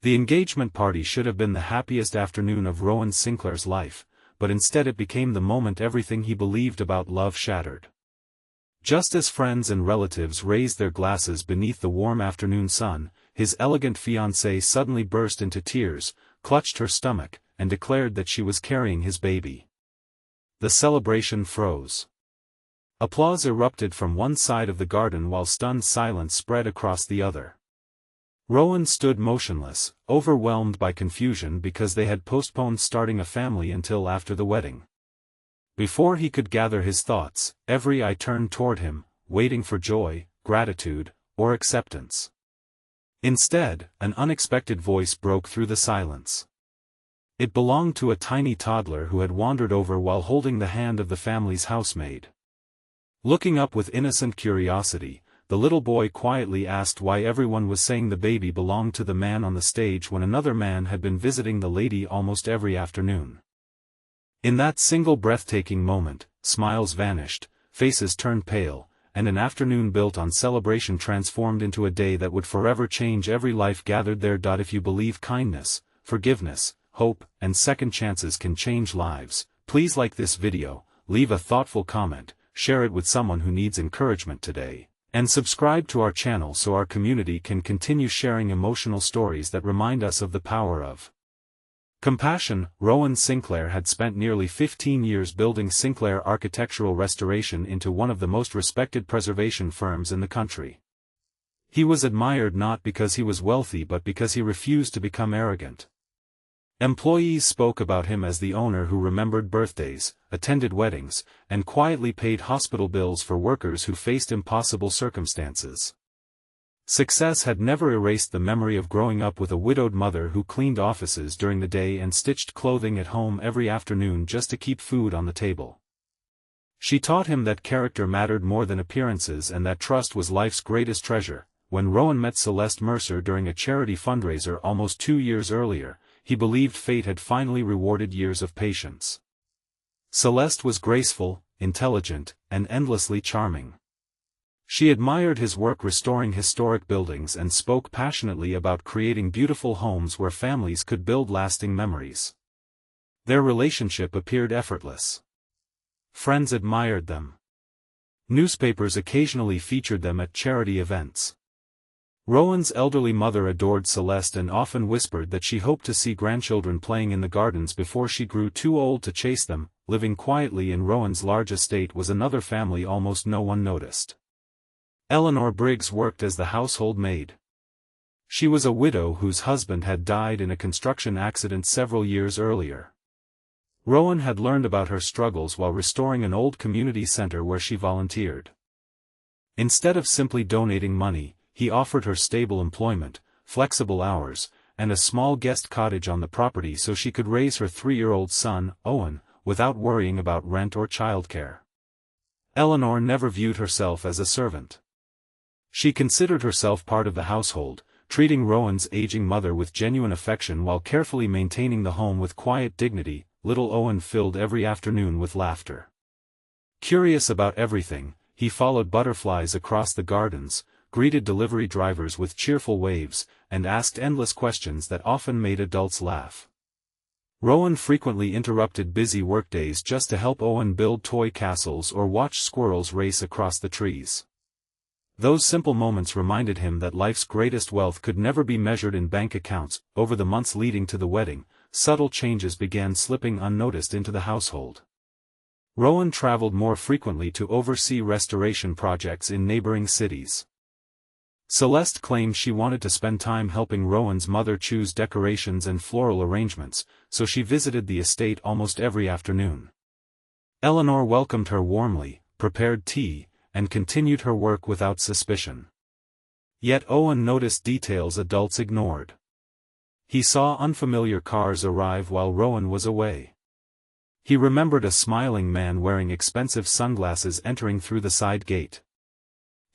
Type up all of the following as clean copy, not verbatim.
The engagement party should have been the happiest afternoon of Rowan Sinclair's life, but instead it became the moment everything he believed about love shattered. Just as friends and relatives raised their glasses beneath the warm afternoon sun, his elegant fiancée suddenly burst into tears, clutched her stomach, and declared that she was carrying his baby. The celebration froze. Applause erupted from one side of the garden while stunned silence spread across the other. Rowan stood motionless, overwhelmed by confusion because they had postponed starting a family until after the wedding. Before he could gather his thoughts, every eye turned toward him, waiting for joy, gratitude, or acceptance. Instead, an unexpected voice broke through the silence. It belonged to a tiny toddler who had wandered over while holding the hand of the family's housemaid. Looking up with innocent curiosity, the little boy quietly asked why everyone was saying the baby belonged to the man on the stage when another man had been visiting the lady almost every afternoon. In that single breathtaking moment, smiles vanished, faces turned pale, and an afternoon built on celebration transformed into a day that would forever change every life gathered there. If you believe kindness, forgiveness, hope, and second chances can change lives, please like this video, leave a thoughtful comment, share it with someone who needs encouragement today, and subscribe to our channel so our community can continue sharing emotional stories that remind us of the power of compassion. Rowan Sinclair had spent nearly 15 years building Sinclair Architectural Restoration into one of the most respected preservation firms in the country. He was admired not because he was wealthy but because he refused to become arrogant. Employees spoke about him as the owner who remembered birthdays, attended weddings, and quietly paid hospital bills for workers who faced impossible circumstances. Success had never erased the memory of growing up with a widowed mother who cleaned offices during the day and stitched clothing at home every afternoon just to keep food on the table. She taught him that character mattered more than appearances and that trust was life's greatest treasure. When Rowan met Celeste Mercer during a charity fundraiser almost 2 years earlier, he believed fate had finally rewarded years of patience. Celeste was graceful, intelligent, and endlessly charming. She admired his work restoring historic buildings and spoke passionately about creating beautiful homes where families could build lasting memories. Their relationship appeared effortless. Friends admired them. Newspapers occasionally featured them at charity events. Rowan's elderly mother adored Celeste and often whispered that she hoped to see grandchildren playing in the gardens before she grew too old to chase them. Living quietly in Rowan's large estate was another family almost no one noticed. Eleanor Briggs worked as the household maid. She was a widow whose husband had died in a construction accident several years earlier. Rowan had learned about her struggles while restoring an old community center where she volunteered. Instead of simply donating money, he offered her stable employment, flexible hours, and a small guest cottage on the property so she could raise her 3-year-old son, Owen, without worrying about rent or childcare. Eleanor never viewed herself as a servant. She considered herself part of the household, treating Rowan's aging mother with genuine affection while carefully maintaining the home with quiet dignity. Little Owen filled every afternoon with laughter. Curious about everything, he followed butterflies across the gardens, greeted delivery drivers with cheerful waves, and asked endless questions that often made adults laugh. Rowan frequently interrupted busy workdays just to help Owen build toy castles or watch squirrels race across the trees. Those simple moments reminded him that life's greatest wealth could never be measured in bank accounts. Over the months leading to the wedding, subtle changes began slipping unnoticed into the household. Rowan traveled more frequently to oversee restoration projects in neighboring cities. Celeste claimed she wanted to spend time helping Rowan's mother choose decorations and floral arrangements, so she visited the estate almost every afternoon. Eleanor welcomed her warmly, prepared tea, and continued her work without suspicion. Yet Owen noticed details adults ignored. He saw unfamiliar cars arrive while Rowan was away. He remembered a smiling man wearing expensive sunglasses entering through the side gate.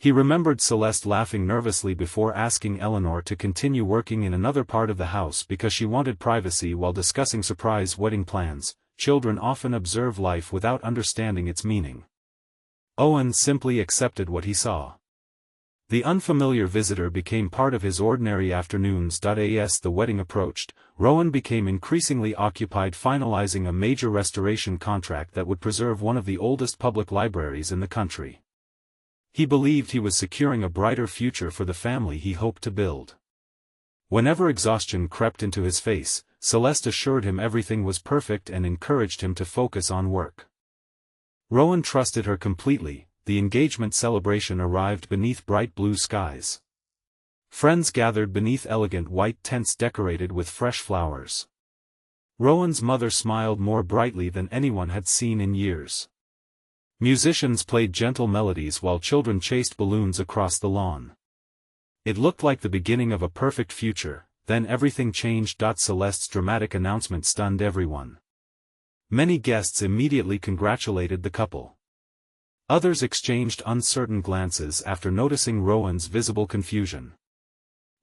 He remembered Celeste laughing nervously before asking Eleanor to continue working in another part of the house because she wanted privacy while discussing surprise wedding plans. Children often observe life without understanding its meaning. Owen simply accepted what he saw. The unfamiliar visitor became part of his ordinary afternoons. As the wedding approached, Rowan became increasingly occupied finalizing a major restoration contract that would preserve one of the oldest public libraries in the country. He believed he was securing a brighter future for the family he hoped to build. Whenever exhaustion crept into his face, Celeste assured him everything was perfect and encouraged him to focus on work. Rowan trusted her completely. The engagement celebration arrived beneath bright blue skies. Friends gathered beneath elegant white tents decorated with fresh flowers. Rowan's mother smiled more brightly than anyone had seen in years. Musicians played gentle melodies while children chased balloons across the lawn. It looked like the beginning of a perfect future, then everything changed. Celeste's dramatic announcement stunned everyone. Many guests immediately congratulated the couple. Others exchanged uncertain glances after noticing Rowan's visible confusion.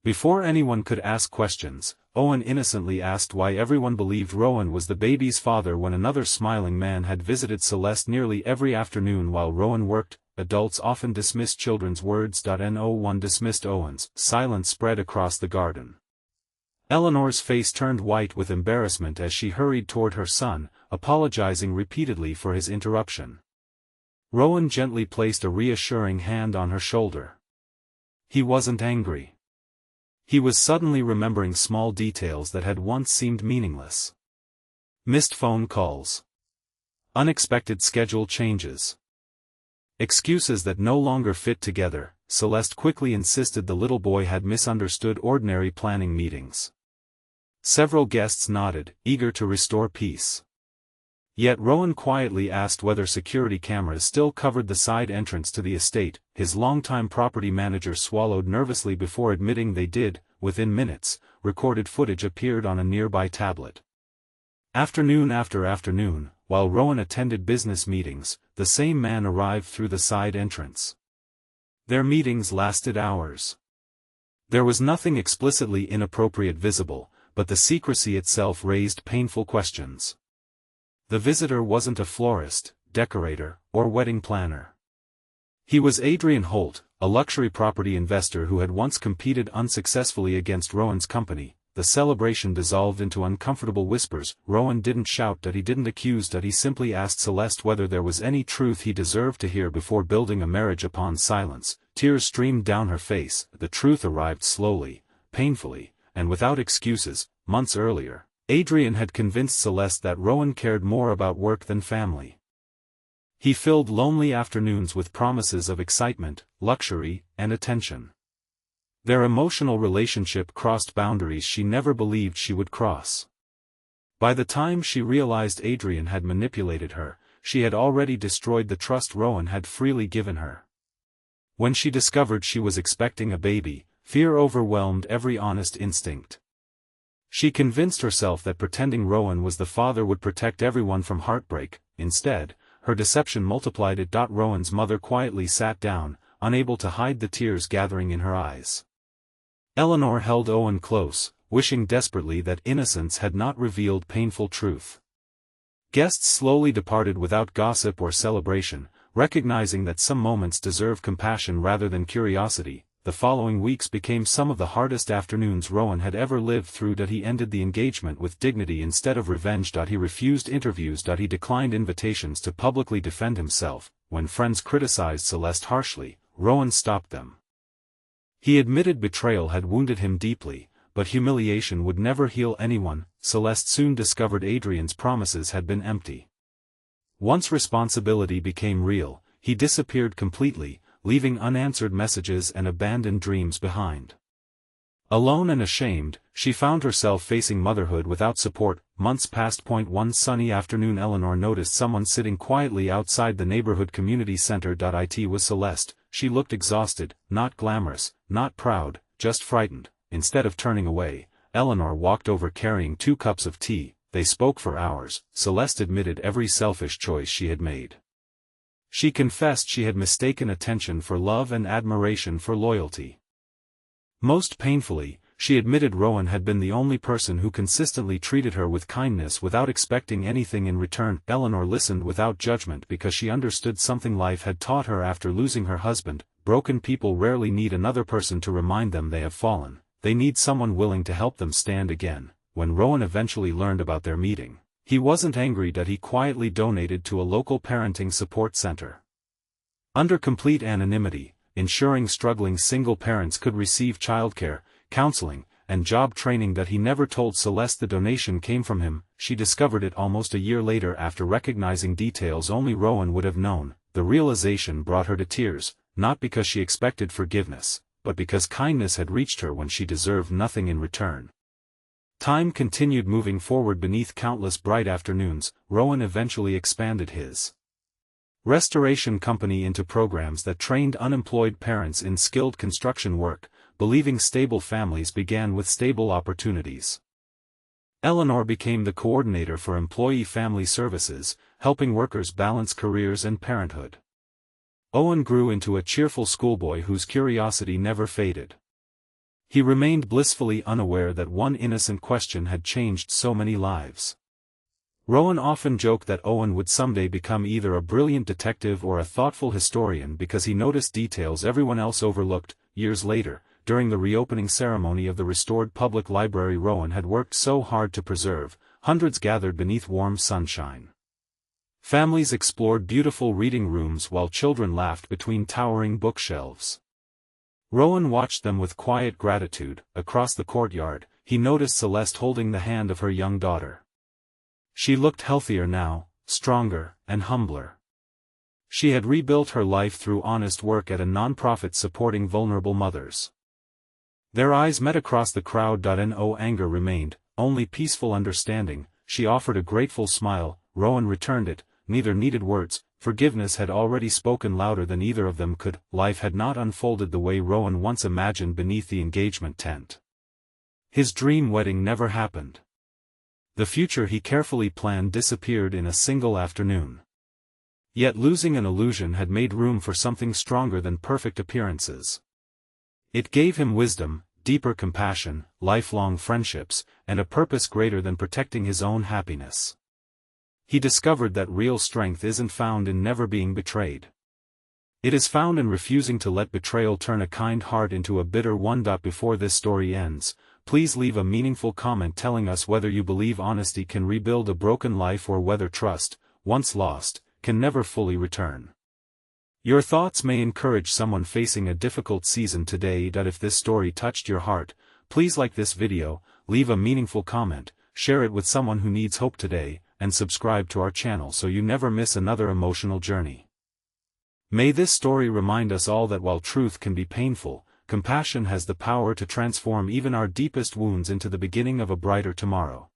Before anyone could ask questions, Owen innocently asked why everyone believed Rowan was the baby's father when another smiling man had visited Celeste nearly every afternoon while Rowan worked. Adults often dismissed children's words. No one dismissed Owen's. Silence spread across the garden. Eleanor's face turned white with embarrassment as she hurried toward her son, apologizing repeatedly for his interruption. Rowan gently placed a reassuring hand on her shoulder. He wasn't angry. He was suddenly remembering small details that had once seemed meaningless. Missed phone calls. Unexpected schedule changes. Excuses that no longer fit together. Celeste quickly insisted the little boy had misunderstood ordinary planning meetings. Several guests nodded, eager to restore peace. Yet Rowan quietly asked whether security cameras still covered the side entrance to the estate. His longtime property manager swallowed nervously before admitting they did. Within minutes, recorded footage appeared on a nearby tablet. Afternoon after afternoon, while Rowan attended business meetings, the same man arrived through the side entrance. Their meetings lasted hours. There was nothing explicitly inappropriate visible, but the secrecy itself raised painful questions. The visitor wasn't a florist, decorator, or wedding planner. He was Adrian Holt, a luxury property investor who had once competed unsuccessfully against Rowan's company. The celebration dissolved into uncomfortable whispers. Rowan didn't shout that he didn't accuse that he simply asked Celeste whether there was any truth he deserved to hear before building a marriage upon silence. Tears streamed down her face. The truth arrived slowly, painfully, and without excuses. Months earlier, Adrian had convinced Celeste that Rowan cared more about work than family. He filled lonely afternoons with promises of excitement, luxury, and attention. Their emotional relationship crossed boundaries she never believed she would cross. By the time she realized Adrian had manipulated her, she had already destroyed the trust Rowan had freely given her. When she discovered she was expecting a baby, fear overwhelmed every honest instinct. She convinced herself that pretending Rowan was the father would protect everyone from heartbreak. Instead, her deception multiplied it. Rowan's mother quietly sat down, unable to hide the tears gathering in her eyes. Eleanor held Owen close, wishing desperately that innocence had not revealed painful truth. Guests slowly departed without gossip or celebration, recognizing that some moments deserve compassion rather than curiosity. The following weeks became some of the hardest afternoons Rowan had ever lived through. He ended the engagement with dignity instead of revenge. He refused interviews. He declined invitations to publicly defend himself. When friends criticized Celeste harshly, Rowan stopped them. He admitted betrayal had wounded him deeply, but humiliation would never heal anyone. Celeste soon discovered Adrian's promises had been empty. Once responsibility became real, he disappeared completely, leaving unanswered messages and abandoned dreams behind. Alone and ashamed, she found herself facing motherhood without support. Months passed. One sunny afternoon Eleanor noticed someone sitting quietly outside the neighborhood community center. It was Celeste. She looked exhausted, not glamorous, not proud, just frightened. Instead of turning away, Eleanor walked over carrying 2 cups of tea. They spoke for hours. Celeste admitted every selfish choice she had made. She confessed she had mistaken attention for love and admiration for loyalty. Most painfully, she admitted Rowan had been the only person who consistently treated her with kindness without expecting anything in return. Eleanor listened without judgment because she understood something life had taught her after losing her husband. broken people rarely need another person to remind them they have fallen, they need someone willing to help them stand again. When Rowan eventually learned about their meeting, he wasn't angry that he quietly donated to a local parenting support center. Under complete anonymity, ensuring struggling single parents could receive childcare, counseling, and job training that he never told Celeste the donation came from him. She discovered it almost a year later after recognizing details only Rowan would have known. The realization brought her to tears, not because she expected forgiveness, but because kindness had reached her when she deserved nothing in return. Time continued moving forward beneath countless bright afternoons. Rowan eventually expanded his restoration company into programs that trained unemployed parents in skilled construction work, believing stable families began with stable opportunities. Eleanor became the coordinator for employee family services, helping workers balance careers and parenthood. Owen grew into a cheerful schoolboy whose curiosity never faded. He remained blissfully unaware that one innocent question had changed so many lives. Rowan often joked that Owen would someday become either a brilliant detective or a thoughtful historian because he noticed details everyone else overlooked. Years later, during the reopening ceremony of the restored public library Rowan had worked so hard to preserve, hundreds gathered beneath warm sunshine. Families explored beautiful reading rooms while children laughed between towering bookshelves. Rowan watched them with quiet gratitude. Across the courtyard, he noticed Celeste holding the hand of her young daughter. She looked healthier now, stronger, and humbler. She had rebuilt her life through honest work at a nonprofit supporting vulnerable mothers. Their eyes met across the crowd. No anger remained, only peaceful understanding. She offered a grateful smile. Rowan returned it. Neither needed words. Forgiveness had already spoken louder than either of them could. Life had not unfolded the way Rowan once imagined beneath the engagement tent. His dream wedding never happened. The future he carefully planned disappeared in a single afternoon. Yet losing an illusion had made room for something stronger than perfect appearances. It gave him wisdom, deeper compassion, lifelong friendships, and a purpose greater than protecting his own happiness. He discovered that real strength isn't found in never being betrayed. It is found in refusing to let betrayal turn a kind heart into a bitter one. Before this story ends, please leave a meaningful comment telling us whether you believe honesty can rebuild a broken life or whether trust, once lost, can never fully return. Your thoughts may encourage someone facing a difficult season today. If this story touched your heart, please like this video, leave a meaningful comment, share it with someone who needs hope today, and subscribe to our channel so you never miss another emotional journey. May this story remind us all that while truth can be painful, compassion has the power to transform even our deepest wounds into the beginning of a brighter tomorrow.